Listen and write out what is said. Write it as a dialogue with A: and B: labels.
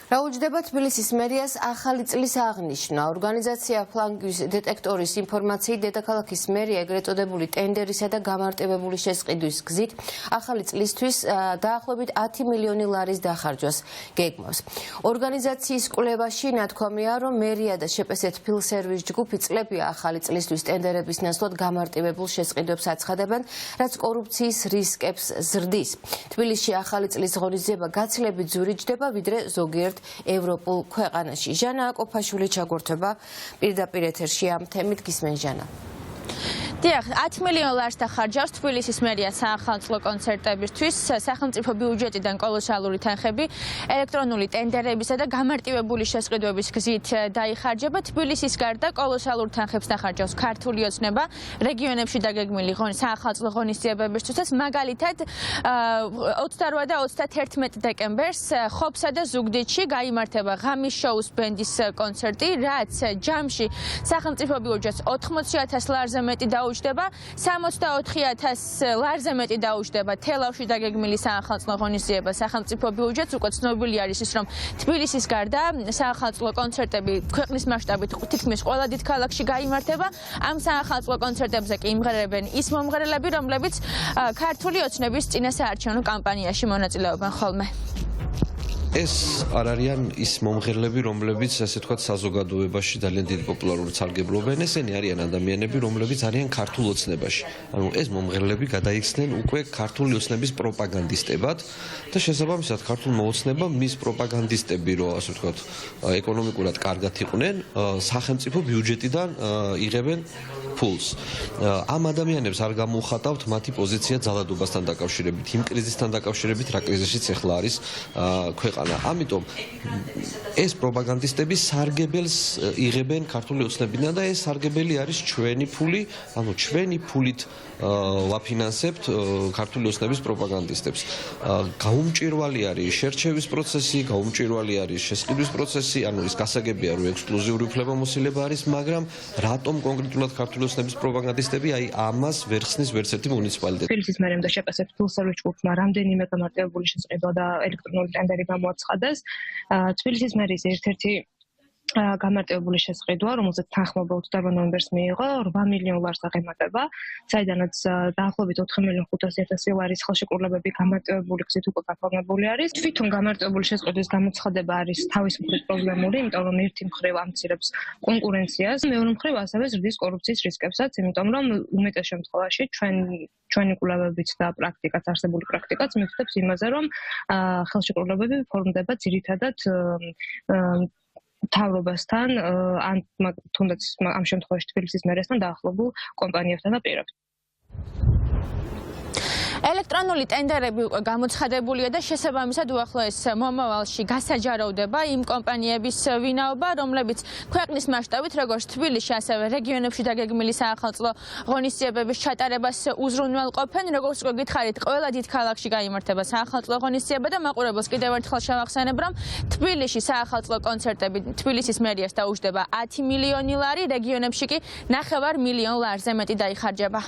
A: Რაუჯდება თბილისის მერიას ახალი წლის აღნიშვნა. ორგანიზაცია ფლანგვის დეტექტორის ინფორმაციით დედაქალაქის მერია ეგრეთ წოდებული ტენდერისა და გამარტივებული შესყიდვის გზით ახალი წლისთვის დაახლოებით 10 მილიონი ლარის დახარჯვას გეგმავს. ორგანიზაციის კვლევაში ნათქვამია, რომ მერია და შპს თბილსერვის ჯგუფი წლებია ახალი წლისთვის ტენდერების ნაცვლად გამარტივებულ შესყიდვებს აცხადებენ, რაც კორუფციის რისკებს ზრდის. თბილისში ახალი წლის ღონისძიება გაცილებით ზურიჯდება, ვიდრე ზოგიერთ ევროპულ ქვეყანაში. ჟანა აკოფაშვილი ჩაგორთვება პირდაპირ ეთერში ამ თემით. გისმენ ჟანა.
B: დიახ, 10 მილიონ ლარს დახარჯავს თბილისის მერია სახელმწიფო კონცერტებისთვის. სახელმწიფო ბიუჯეტიდან კოლოსალური თანხები ელექტრონული ტენდერებისა და გამარტივებული შესყიდვების გზით დაიხარჯება. თბილისის გარდა კოლოსალურ თანხებს დახარჯავს ქართული ოცნება რეგიონებში დაგეგმილი სახელმწიფო ღონისძიებებისთვისაც. მაგალითად, 28 და 31 დეკემბერს ხობსა და ზუგდიდში გაიმართება ღამის შოუს ბენდის კონცერტი, რაც ჯამში სახელმწიფო ბიუჯეტს 80,000 ლარზე მეტი დაუჯდება, 64,000 ლარზე მეტი დაუჯდება თელავში დაგეგმილი სახელმწიფო ღონისძიება სახელმწიფო ბიუჯეტს. უკვე ცნობილი არის ის, რომ თბილისის გარდა სახელმწიფო კონცერტები ქვეყნის მასშტაბით თითქმის ყველა დიდ ქალაქში გაიმართება. ამ სახელმწიფო კონცერტებზე კი იმღერებენ ის მომღერლები, რომლებიც ქართული ოცნების წინასაარჩევნო კამპანიაში მონაწილეობენ ხოლმე.
C: ეს არ არიან ის მომღერლები, რომლებიც ასე ვთქვათ საზოგადოებაში ძალიან დიდი პოპულარობით სარგებლობენ. ესენი არიან ადამიანები, რომლებიც არიან ქართულ ოცნებაში. ანუ ეს მომღერლები გადაიქცნენ უკვე ქართული ოცნების პროპაგანდისტებად და შესაბამისად ქართულ მოოცნებამ მის პროპაგანდისტები, რომ ასე ვთქვათ ეკონომიკურად კარგად იყვნენ, სახელმწიფო ბიუჯეტიდან იღებენ ფულს. ამ ადამიანებს არ გამოუხატავთ მათი პოზიცია ძალადობასთან დაკავშირებით, იმ კრიზისთან დაკავშირებით, რა კრიზისშიც ახლა არის ქვეყანა. ამიტომ ეს პროპაგანდისტები სარგებელს იღებენ ქართული ოცნებიდან და ეს სარგებელი არის ჩვენი ფული, ანუ ჩვენი ფულით ვაფინანსებთ ქართული ოცნების პროპაგანდისტებს. გაუმჭირვალი არის შერჩევის პროცესი, გაუმჭირვალი არის შესყიდვის პროცესი, ანუ ის გასაგებია, რომ ექსკლუზიური უფლებამოსილება არის, მაგრამ რატომ კონკრეტულად ქართული ოცნების პროპაგანდისტები აი ამას ვერ ხსნის ვერც ერთი მუნიციპალიტეტი.
D: თბილისის მერიამ და შპს თბილსერვის ჯგუფმა რამდენიმე გამარტივებული შესყიდვა და ელექტრონული ტენდერი გამოაცხადეს. თბილისის მერიის ერთ-ერთი გამარტივებული შესყიდვა, რომელზეც თანხმობა 28 ნოემბერს მიიღო, 8 მილიონ ლარს აღემატება, საიდანაც დაახლოებით 4,500,000 ლარის ხელშეკრულებები გამარტივებული გზით უკვე გაფორმებული არის. თვითონ გამარტივებული შესყიდვის გამოცხადება არის თავის მხრივ პრობლემური, იმიტომ რომ ერთი მხრივ ამცირებს კონკურენციას, მეორე მხრივ ასევე ზრდის კორუფციის რისკებსაც, იმიტომ რომ უმეტეს შემთხვევაში ჩვენი კვლევებიც და პრაქტიკაც, არსებული პრაქტიკაც მივხვდებს იმაზე, რომ ხელშეკრულებები ფორმდება ძირითადად მთავრობასთან, ან თუნდაც ამ შემთხვევაში თბილისის მერიასთან დაახლოებულ კომპანიებთან და პირებთან.
B: ელექტრონული ტენდერები უკვე გამოცხადებულია და შესაბამისად უახლოეს მომავალში გასაჯაროვდება იმ კომპანიების ვინაობა, რომლებიც ქვეყნის მასშტაბით, როგორც თბილისში, ასევე რეგიონებში დაგეგმილი სახელმწიფო ღონისძიებების ჩატარებას უზრუნველყოფენ. როგორც უკვე გითხარით, ყველა დიდ ქალაქში გაიმართება სახელმწიფო ღონისძიება და მაყურებელს კიდევ ერთხელ შევახსენებ, რომ თბილისში სახელმწიფო კონცერტები თბილისის მერიას დაუჯდება 10 მილიონი ლარი, რეგიონებში კი 9,5 მილიონ ლარზე მეტი დაიხარჯება.